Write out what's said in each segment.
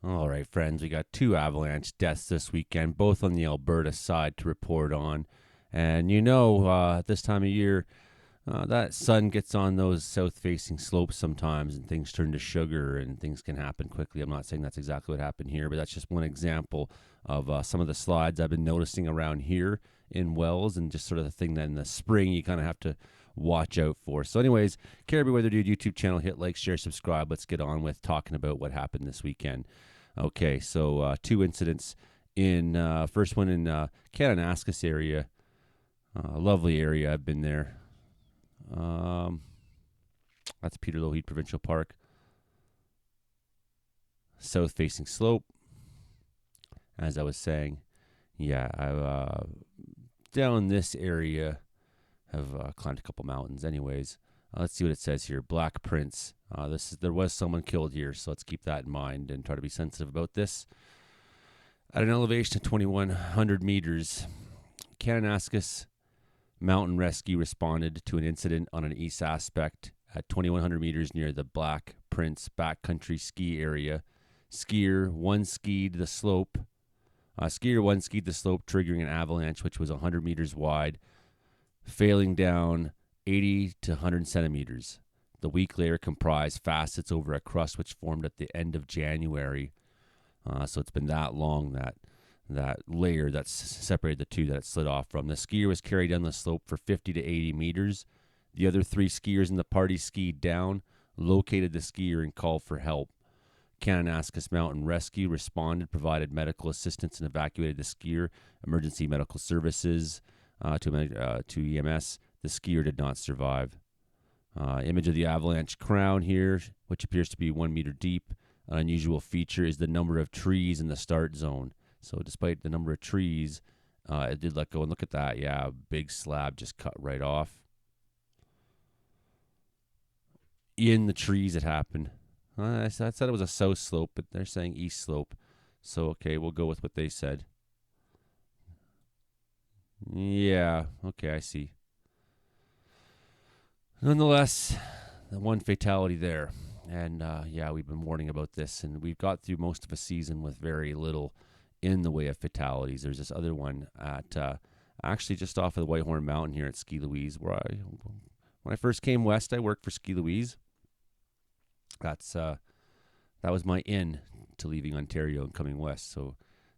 All right, friends, we got two avalanche deaths this weekend, both on the Alberta side to report on. And at this time of year, that sun gets on those south facing slopes sometimes and things turn to sugar and things can happen quickly. I'm not saying that's exactly what happened here, but that's just one example of some of the slides I've been noticing around here in Wells and just sort of the thing that in the spring you kind of have to watch out for. So, anyways, Caribou Weather Dude YouTube channel, hit like, share, subscribe. Let's get on with talking about what happened this weekend. Okay, so two incidents in first one in Kananaskis area, lovely area. I've been there. That's Peter Lougheed Provincial Park, south facing slope. As I was saying, yeah, I down this area have climbed a couple mountains. Anyways, let's see what it says here. Black Prince. There was someone killed here, so let's keep that in mind and try to be sensitive about this. At an elevation of 2,100 meters, Kananaskis Mountain Rescue responded to an incident on an east aspect at 2,100 meters near the Black Prince backcountry ski area. Skier one skied the slope, triggering an avalanche which was 100 meters wide, failing down 80 to 100 centimeters. The weak layer comprised facets over a crust which formed at the end of January. So it's been that long, that layer that's separated the two that it slid off from. The skier was carried down the slope for 50 to 80 meters. The other three skiers in the party skied down, located the skier, and called for help. Kananaskis Mountain Rescue responded, provided medical assistance, and evacuated the skier. Emergency medical services to EMS. The skier did not survive. Image of the avalanche crown here, which appears to be 1 meter deep. An unusual feature is the number of trees in the start zone. So despite the number of trees, it did let go. And look at that. Yeah, a big slab just cut right off. In the trees it happened. I said it was a south slope, but they're saying east slope. So, okay, we'll go with what they said. Yeah, okay, I see. Nonetheless, the one fatality there. And we've been warning about this, and we've got through most of a season with very little in the way of fatalities. There's this other one at actually just off of the Whitehorn Mountain here at Ski Louise, where when I first came west, I worked for Ski Louise. That was my in to leaving Ontario and coming west. So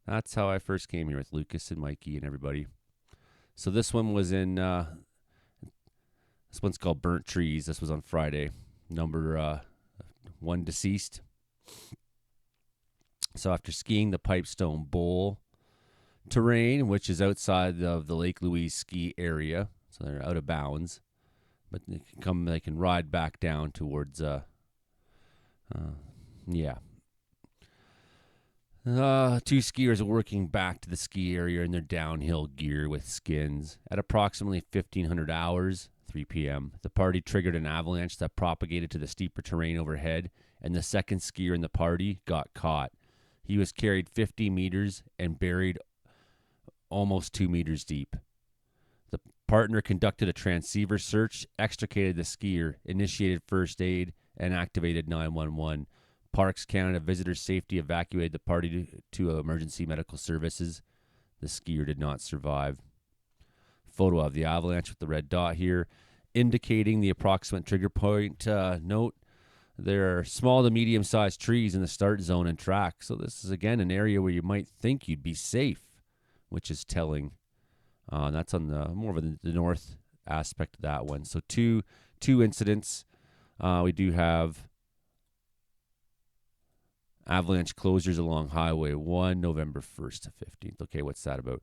that's how I first came here with Lucas and Mikey and everybody. So this one was in this one's called Burnt Trees. This was on Friday. Number 1 deceased. So after skiing the Pipestone Bowl terrain, which is outside of the Lake Louise ski area, so they're out of bounds, but they can ride back down towards two skiers are working back to the ski area in their downhill gear with skins. At approximately 1500 hours, 3 p.m., the party triggered an avalanche that propagated to the steeper terrain overhead, and the second skier in the party got caught. He was carried 50 meters and buried almost 2 meters deep. The partner conducted a transceiver search, extricated the skier, initiated first aid, and activated 911. Parks Canada Visitor Safety evacuated the party to emergency medical services. The skier did not survive. Photo of the avalanche with the red dot here, indicating the approximate trigger point. Note, there are small to medium-sized trees in the start zone and track. So this is, again, an area where you might think you'd be safe, which is telling. That's on the more of the north aspect of that one. So two incidents. We do have avalanche closures along Highway 1, November 1st to 15th. Okay, what's that about?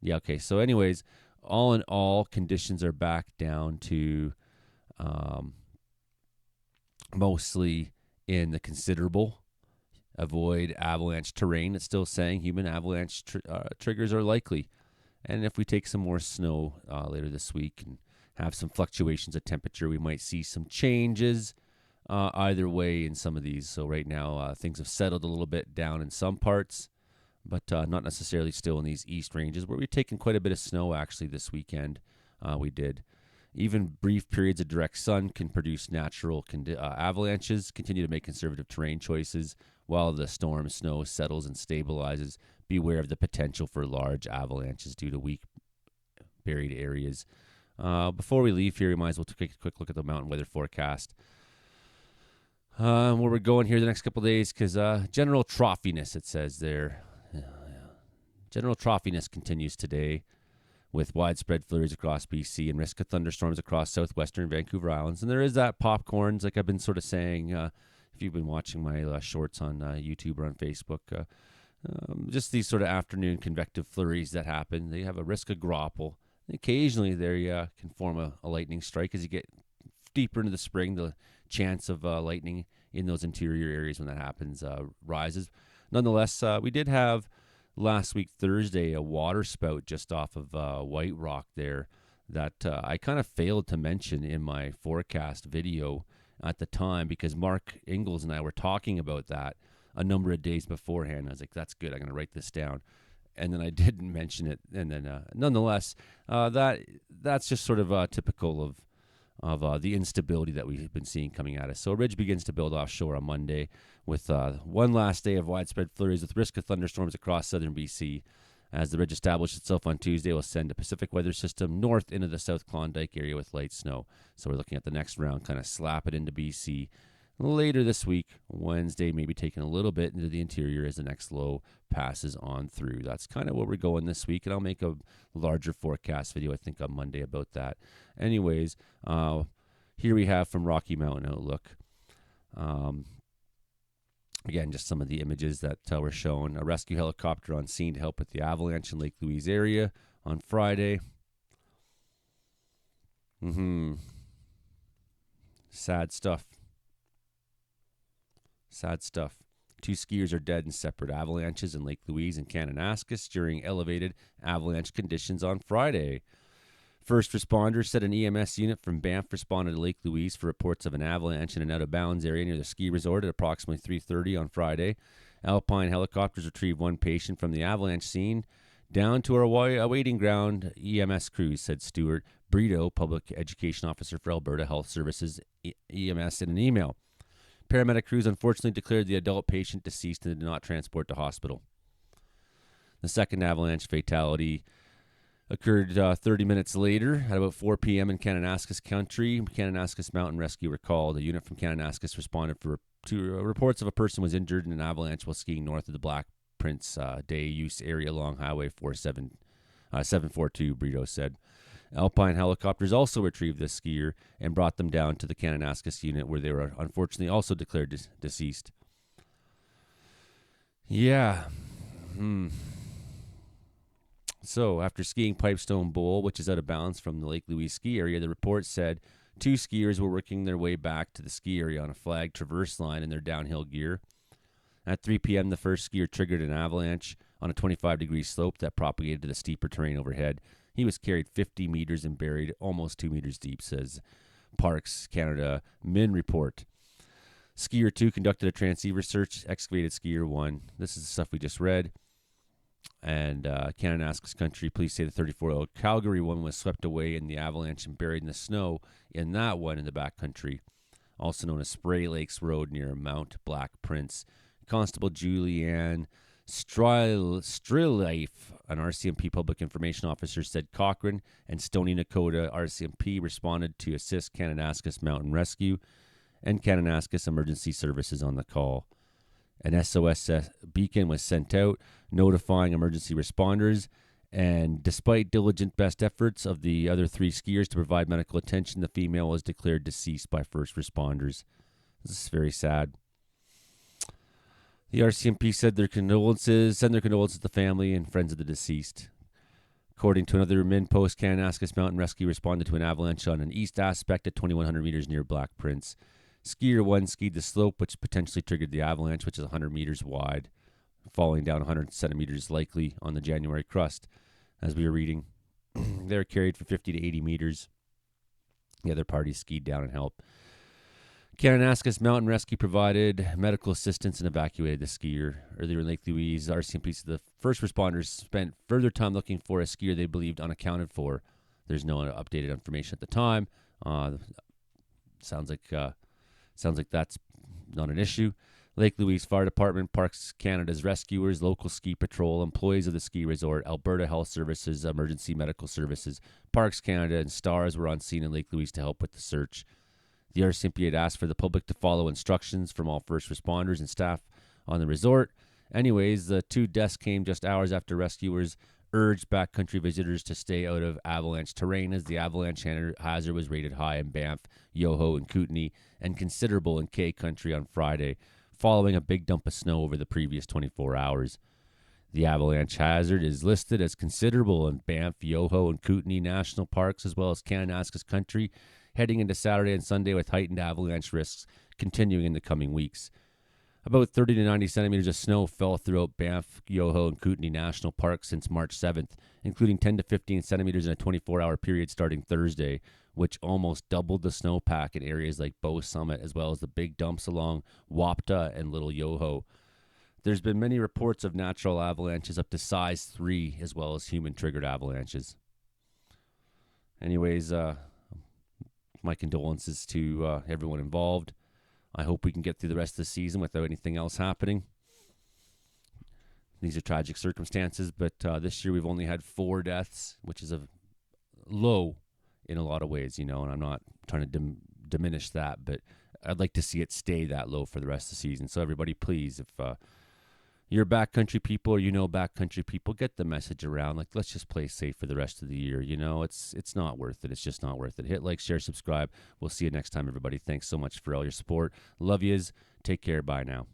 Okay. So anyways, all in all, conditions are back down to mostly in the considerable. Avoid avalanche terrain. It's still saying human avalanche triggers are likely. And if we take some more snow later this week and have some fluctuations of temperature, we might see some changes either way in some of these. So right now, things have settled a little bit down in some parts, but not necessarily still in these east ranges, where we've taken quite a bit of snow actually this weekend. We did. Even brief periods of direct sun can produce natural avalanches. Continue to make conservative terrain choices while the storm snow settles and stabilizes. Beware of the potential for large avalanches due to weak buried areas. Before we leave here, we might as well take a quick look at the mountain weather forecast. Where we're going here the next couple of days, because general trophiness, it says there. General trophiness continues today with widespread flurries across BC and risk of thunderstorms across southwestern Vancouver Islands. And there is that popcorns, like I've been sort of saying, if you've been watching my shorts on YouTube or on Facebook, just these sort of afternoon convective flurries that happen. They have a risk of grapple. Occasionally, they can form a lightning strike as you get deeper into the spring. The chance of lightning in those interior areas when that happens rises. Nonetheless, we did have last week Thursday a water spout just off of White Rock there that I kind of failed to mention in my forecast video at the time, because Mark Ingalls and I were talking about that a number of days beforehand. I was like, that's good, I'm going to write this down. And then I didn't mention it. And then nonetheless, that's just sort of typical of the instability that we've been seeing coming at us. So a ridge begins to build offshore on Monday with one last day of widespread flurries with risk of thunderstorms across southern BC. As the ridge establishes itself on Tuesday, we'll send a Pacific weather system north into the South Klondike area with light snow. So we're looking at the next round, kind of slap it into BC. Later this week, Wednesday, maybe taking a little bit into the interior as the next low passes on through. That's kind of where we're going this week, and I'll make a larger forecast video, I think, on Monday about that. Anyways, here we have from Rocky Mountain Outlook. Again, just some of the images that were shown. A rescue helicopter on scene to help with the avalanche in Lake Louise area on Friday. Sad stuff. Sad stuff. 2 skiers are dead in separate avalanches in Lake Louise and Kananaskis during elevated avalanche conditions on Friday. First responders said an EMS unit from Banff responded to Lake Louise for reports of an avalanche in an out-of-bounds area near the ski resort at approximately 3:30 on Friday. Alpine helicopters retrieved one patient from the avalanche scene down to our awaiting ground EMS crews, said Stuart Brito, Public Education Officer for Alberta Health Services EMS, in an email. Paramedic crews unfortunately declared the adult patient deceased and did not transport to hospital. The second avalanche fatality occurred 30 minutes later at about 4 p.m. in Kananaskis Country. Kananaskis Mountain Rescue were called. A unit from Kananaskis responded to reports of a person was injured in an avalanche while skiing north of the Black Prince Day use area along Highway 742, Brito said. Alpine helicopters also retrieved the skier and brought them down to the Kananaskis unit, where they were unfortunately also declared deceased. Yeah. So, after skiing Pipestone Bowl, which is out of bounds from the Lake Louise ski area, the report said 2 skiers were working their way back to the ski area on a flagged traverse line in their downhill gear. At 3 p.m., the first skier triggered an avalanche on a 25-degree slope that propagated to the steeper terrain overhead. He was carried 50 meters and buried almost 2 meters deep, says Parks Canada Min report. Skier 2 conducted a transceiver search, excavated skier 1. This is the stuff we just read. And Kananaskis Country police say the 34-year-old Calgary woman was swept away in the avalanche and buried in the snow in that one in the backcountry, also known as Spray Lakes Road near Mount Black Prince. Constable Julianne Strilife, an RCMP public information officer, said Cochrane and Stony Nakota RCMP responded to assist Kananaskis Mountain Rescue and Kananaskis Emergency Services on the call. An SOS beacon was sent out notifying emergency responders, and despite diligent best efforts of the other 3 skiers to provide medical attention, the female was declared deceased by first responders. This is very sad. The RCMP said send their condolences to the family and friends of the deceased. According to another Min post, Kananaskis Mountain Rescue responded to an avalanche on an east aspect at 2,100 meters near Black Prince. Skier 1 skied the slope, which potentially triggered the avalanche, which is 100 meters wide, falling down 100 centimeters likely on the January crust. As we were reading, they were carried for 50 to 80 meters. The other parties skied down and helped. Kananaskis Mountain Rescue provided medical assistance and evacuated the skier. Earlier in Lake Louise, RCMP said the first responders spent further time looking for a skier they believed unaccounted for. There's no updated information at the time. Sounds like that's not an issue. Lake Louise Fire Department, Parks Canada's rescuers, local ski patrol, employees of the ski resort, Alberta Health Services, Emergency Medical Services, Parks Canada, and STARS were on scene in Lake Louise to help with the search. The RCMP had asked for the public to follow instructions from all first responders and staff on the resort. Anyways, the 2 deaths came just hours after rescuers urged backcountry visitors to stay out of avalanche terrain, as the avalanche hazard was rated high in Banff, Yoho, and Kootenay, and considerable in K Country on Friday, following a big dump of snow over the previous 24 hours. The avalanche hazard is listed as considerable in Banff, Yoho, and Kootenay National Parks, as well as Kananaskis Country, heading into Saturday and Sunday, with heightened avalanche risks continuing in the coming weeks. About 30 to 90 centimeters of snow fell throughout Banff, Yoho, and Kootenay National Parks since March 7th, including 10 to 15 centimeters in a 24-hour period starting Thursday, which almost doubled the snowpack in areas like Bow Summit, as well as the big dumps along Wapta and Little Yoho. There's been many reports of natural avalanches up to size 3, as well as human-triggered avalanches. Anyways, my condolences to everyone involved. I hope we can get through the rest of the season without anything else happening. These are tragic circumstances, but this year we've only had 4 deaths, which is a low in a lot of ways, and I'm not trying to diminish that, but I'd like to see it stay that low for the rest of the season. So everybody, please, if you're backcountry people or backcountry people, get the message around. Like, let's just play safe for the rest of the year. It's not worth it. It's just not worth it. Hit like, share, subscribe. We'll see you next time, everybody. Thanks so much for all your support. Love yous. Take care. Bye now.